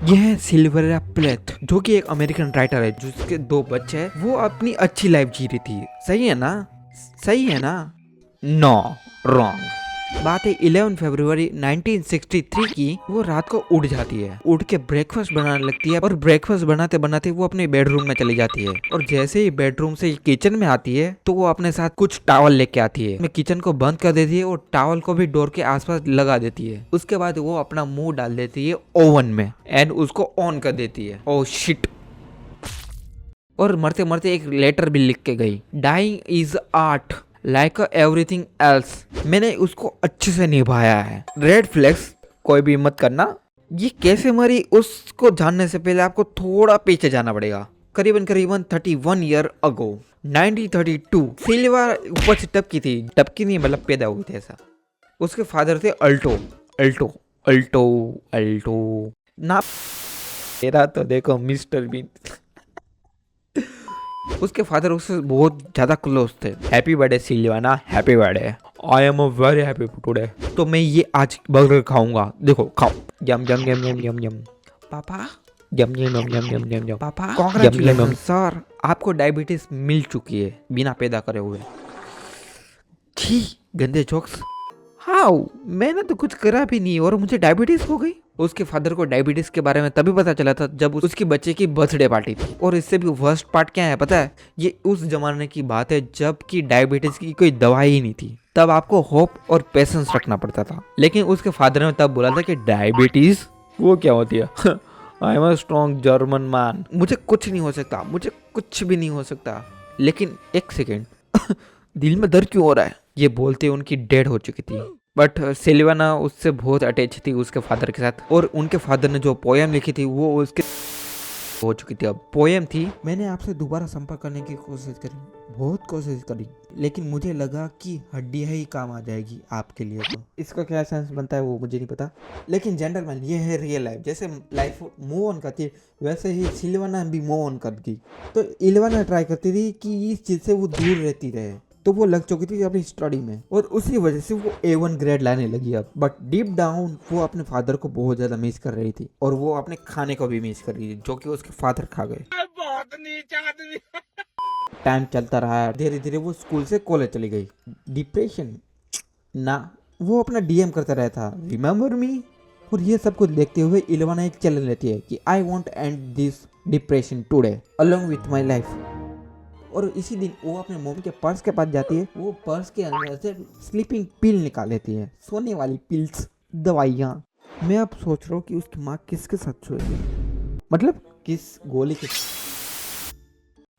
ये है सिल्वरा प्लेथ, जो कि एक अमेरिकन राइटर है जिसके दो बच्चे हैं। वो अपनी अच्छी लाइफ जी रही थी। सही है ना? सही है ना? No, wrong. बात है 11 फरवरी 1963 की। वो रात को उठ जाती है, उठ के ब्रेकफास्ट बनाने लगती है और ब्रेकफास्ट बनाते बनाते वो अपने बेडरूम में चली जाती है। और जैसे ही बेडरूम से किचन में आती है तो वो अपने साथ कुछ टॉवल लेके आती है। मैं किचन को बंद कर देती है और टॉवल को भी डोर के आसपास लगा देती है। उसके बाद वो अपना मुंह डाल देती है ओवन में एंड उसको ऑन कर देती है। Oh shit. और मरते मरते एक लेटर भी लिख के गई, dying is art like everything else. मैंने उसको अच्छे से निभाया है। रेड फ्लैग्स कोई भी मत करना। ये कैसे मरी उसको जानने से पहले आपको थोड़ा पीछे जाना पड़ेगा। करीबन करीबन 31 ईयर अगो 1932 सिल्वा ऊपर से टपकी थी। टपकी नहीं मतलब पैदा हुई थी ऐसा। उसके फादर थे अल्टो अल्टो अल्टो अल्टो ना। मेरा तो देखो मिस्टर बीन। उसके फादर उससे बहुत ज्यादा क्लोज थे। Happy birthday Silvana, happy birthday. I am very happy today. तो मैं ये आज बर्गर खाऊंगा, देखो खाओ। यम यम यम यम यम यम। पापा यम यम यम यम यम यम यम। पापा कांग्रेचुलेशन सर, आपको डायबिटीज मिल चुकी है बिना पैदा करे हुए। छी, गंदे जोक्स। हाउ, मैंने तो कुछ करा भी नहीं और मुझे डायबिटीज हो गई। उसके फादर को डायबिटीज के बारे में तभी पता चला था जब उसकी बच्चे की बर्थडे पार्टी थी। और इससे भी वर्स्ट पार्ट क्या है पता है? ये उस जमाने की बात है जब कि डायबिटीज की कोई दवाई ही नहीं थी। तब आपको होप और पेशेंस रखना पड़ता था। लेकिन उसके फादर ने तब बोला था कि डायबिटीज वो क्या होती है। I am a strong German man, मुझे कुछ नहीं हो सकता, मुझे कुछ भी नहीं हो सकता। लेकिन एक सेकेंड, दिल में दर्द क्यों हो रहा है? ये बोलते उनकी डेड हो चुकी थी। बट सिल्वाना उससे बहुत अटैच थी उसके फादर के साथ। और उनके फादर ने जो पोयम लिखी थी वो उसके हो चुकी थी। अब पोयम थी, मैंने आपसे दोबारा संपर्क करने की कोशिश करी, बहुत कोशिश करी, लेकिन मुझे लगा कि हड्डी ही काम आ जाएगी आपके लिए। तो इसका क्या सेंस बनता है वो मुझे नहीं पता। लेकिन जेंटलमैन, ये है रियल लाइफ। जैसे लाइफ मूव ऑन करती है वैसे ही सिल्वाना भी मूव ऑन कर गई। तो इल्वाना ट्राई करती थी कि इस चीज से वो दूर रहती रहे। तो वो लग चुकी थी अपनी स्टडी में और उसी वजह से वो A1 ग्रेड लाने लगी अब। बट डीप डाउन वो अपने फादर को बहुत ज्यादा मिस कर रही थी और वो अपने खाने को भी मिस कर रही थी जो कि उसके फादर खा गए। बहुत नीच आदमी। टाइम चलता रहा, धीरे धीरे वो स्कूल से कॉलेज चली गई। डिप्रेशन ना, वो अपना डीएम करता रहता, रिमेम्बर मी। और ये सब कुछ देखते हुए इल्वाना एक चैलेंज लेती है कि I want and this depression today along with my life. और इसी दिन वो अपने मम्मी के पर्स के पास जाती है। वो पर्स के अंदर से स्लीपिंग पिल निकाल लेती है, सोने वाली पिल्स, दवाइयाँ। मैं अब सोच रहा हूँ कि उसकी माँ किसके साथ सोएगी, मतलब किस गोली के।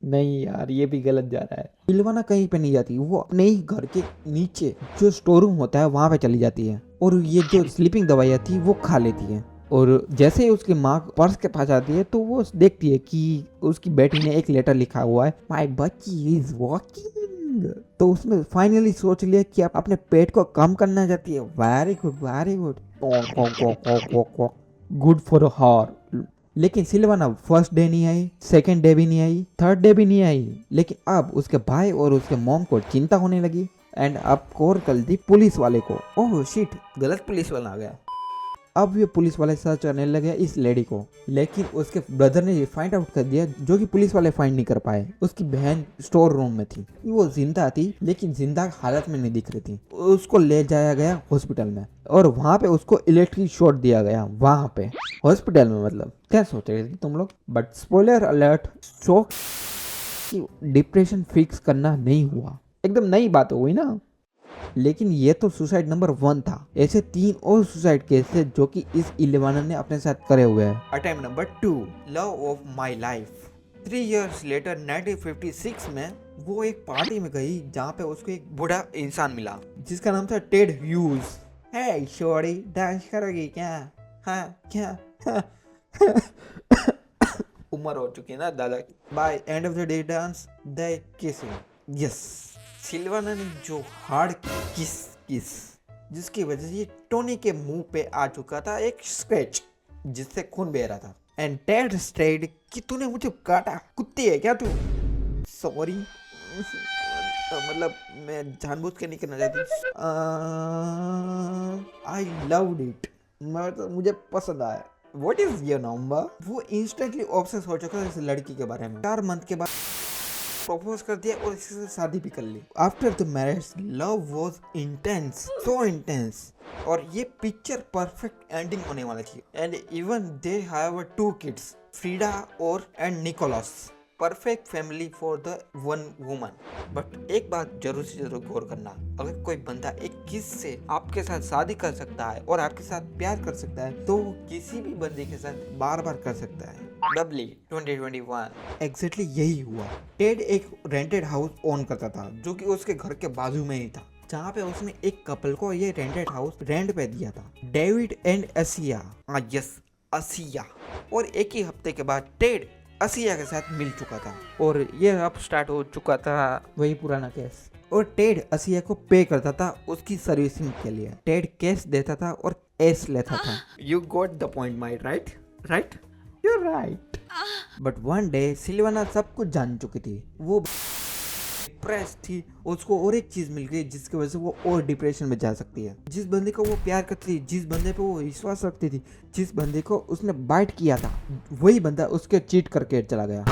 नहीं यार, ये भी गलत जा रहा है। इल्वाना कहीं पे नहीं जाती, वो अपने ही घर के नीचे जो स्टोर रूम होता है वहां पे चली जाती है और ये जो स्लीपिंग दवाइयाँ थी वो खा लेती है। और जैसे ही उसकी माँ पर्स के पास आती है तो वो देखती है कि उसकी बेटी ने एक लेटर लिखा हुआ है, माय बच्ची इज वॉकिंग। तो उसने फाइनली सोच लिया कि आप अपने पेट को कम करना चाहती है। Very good very good, good for her. लेकिन सिल्वाना फर्स्ट डे नहीं आई, सेकेंड डे भी नहीं आई, थर्ड डे भी नहीं आई। लेकिन अब उसके भाई और उसके मॉम को चिंता होने लगी एंड अब कॉल कर दी पुलिस वाले को। ओह शिट, गलत पुलिस वाला आ गया। अब ये पुलिस वाले सर्च करने लगे इस लेडी को। लेकिन उसके ब्रदर ने ये फाइंड आउट कर दिया जो कि पुलिस वाले फाइंड नहीं कर पाए। उसकी बहन स्टोर रूम में थी, वो जिंदा थी लेकिन जिंदा हालत में नहीं दिख रही थी। उसको ले जाया गया हॉस्पिटल में और वहां पे उसको इलेक्ट्रिक शॉट दिया गया। वहां पे हॉस्पिटल में, मतलब क्या सोच रहे थे तुम लोग। बट स्पॉइलर अलर्ट, शॉक कि डिप्रेशन फिक्स करना नहीं हुआ, एकदम नई बात हो गई ना। लेकिन ये तो सुसाइड नंबर 1 था। ऐसे 3 और सुसाइड केस थे जो कि इस इल्वाना ने अपने साथ करे हुए हैं। Attempt number 2, love of my life. 3 years later 1956 में वो एक पार्टी में गई जहाँ पे उसको एक बूढ़ा इंसान मिला जिसका नाम था टेड ह्यूज। हे शॉरी, डांस करोगी क्या? हाँ क्या? उम्र हो चुकी है ना दादा। By end of the day dance they kissing. Yes, Silvana ने जो हार्ड किस जिसकी वजह से ये टोनी के मुंह पे आ चुका था एक स्क्रैच जिससे खून बह रहा था। एंड टेड स्टेड कि तूने मुझे काटा, कुत्ती है क्या तू? सॉरी, मतलब मैं जानबूझ के नहीं करना चाहती। आई लव्ड इट, मुझे पसंद आया। What is your number? वो इंस्टेंटली ऑब्सेस हो चुका है इस लड़की के बारे में। 4 मंथ के बाद प्रपोज कर दिया और इसी से शादी भी कर ली। After the marriage love was intense, so intense, और ये पिक्चर परफेक्ट एंडिंग होने वाली थी। And even they have 2 kids, Frida और and Nicholas. Perfect family for the one woman. But एक बात जरूर से जरूर गौर करना, अगर कोई बंदा एक किस से आपके साथ शादी कर सकता है और आपके साथ प्यार कर सकता है तो वो किसी भी बंदे के साथ बार बार कर सकता है। डबली 2021 एग्जैक्टली यही हुआ। टेड एक रेंटेड हाउस ओन करता था जो कि उसके घर के बाजू में ही था, जहाँ पे उसने एक कपल को ये रेंटेड हाउस रेंट पे दिया था, David and Asiya. Yes, Asiya. और एक ही हफ्ते के बाद टेड असिया के साथ मिल चुका था और ये अब स्टार्ट हो चुका था वही पुराना केस। और टेड असिया को पे करता था उसकी सर्विसिंग के लिए। टेड कैश देता था और एस लेता था। You got the point my right? Right, you right. But one day Silvana सब कुछ जान चुकी थी। वो डिप्रेस थी, उसको और एक चीज मिल गई जिसकी वजह से वो और डिप्रेशन में जा सकती है। जिस बंदे को वो प्यार करती थी, जिस बंदे पे वो विश्वास रखती थी, जिस बंदे को उसने बाइट किया था, वही बंदा उसके चीट करके चला गया।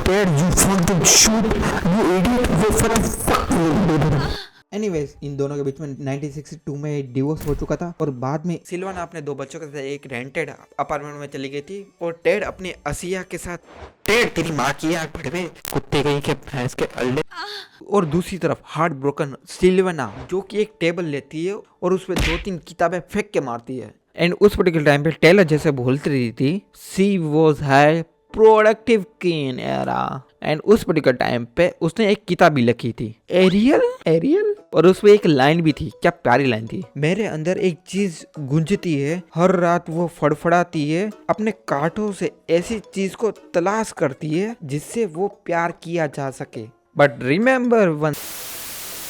एनीवेज, इन दोनों के बीच में 1962 में डिवोर्स हो चुका था और बाद में सिल्वाना अपने 2 बच्चों के साथ एक रेंटेड अपार्टमेंट में चली गई थी और टेड अपने असिया के साथ। टेड तेरी माँ की आग पड़े कुत्ते गई के भैंस के अल्ले। और दूसरी तरफ हार्ट ब्रोकन सिल्वाना जो कि एक टेबल लेती है और उस पर 2-3 किताबें फेंक के मारती है। एंड उस पर्टिकुलर टाइम पे टेलर जैसे बोलती रही थी, सी वॉज है प्रोडक्टिव कीन एरा। एंड उस पर्टिकुलर टाइम पे उसने एक किताब भी लिखी थी, एरियल एरियल, और उसमें एक लाइन भी थी। क्या प्यारी लाइन थी, मेरे अंदर एक चीज गूंजती है, हर रात वो फड़फड़ाती है, अपने कांटों से ऐसी चीज को तलाश करती है जिससे वो प्यार किया जा सके। But remember one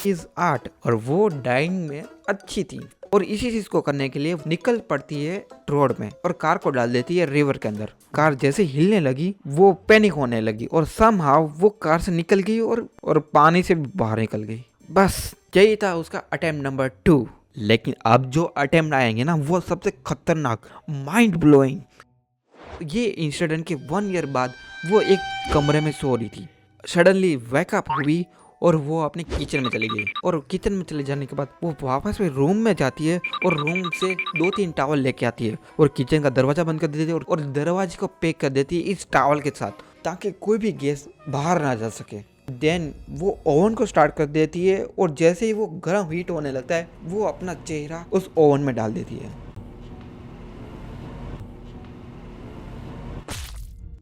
is art. और वो डाइंग में अच्छी थी और इसी चीज को करने के लिए निकल पड़ती है रोड में और कार को डाल देती है रिवर के अंदर। कार जैसे हिलने लगी वो पैनिक होने लगी और समहाउ वो कार से निकल गई और पानी से बाहर निकल गई। बस यही था उसका अटेम्प्ट नंबर 2। लेकिन अब जो अटेम्प्ट आएंगे ना वो सबसे खतरनाक, माइंड ब्लोइंग। ये इंसिडेंट के 1 ईयर बाद वो एक कमरे में सो रही थी, सडनली वेकअप हुई और वो अपने किचन में चली गई। और किचन में चले जाने के बाद वो वापस में रूम में जाती है और रूम से 2-3 टॉवल लेके आती है और किचन का दरवाजा बंद कर देती है और दरवाजे को पैक कर देती है इस टॉवल के साथ, ताकि कोई भी गैस बाहर ना जा सके। देन वो ओवन को स्टार्ट कर देती है और जैसे ही वो गर्म हीट होने लगता है वो अपना चेहरा उस ओवन में डाल देती है।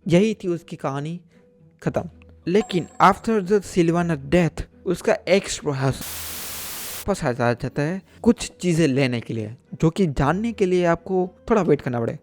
यही थी उसकी कहानी, खत्म। लेकिन आफ्टर द सिल्वाना डेथ उसका एक्स वापस आ जाता है कुछ चीजें लेने के लिए, जो कि जानने के लिए आपको थोड़ा वेट करना पड़े।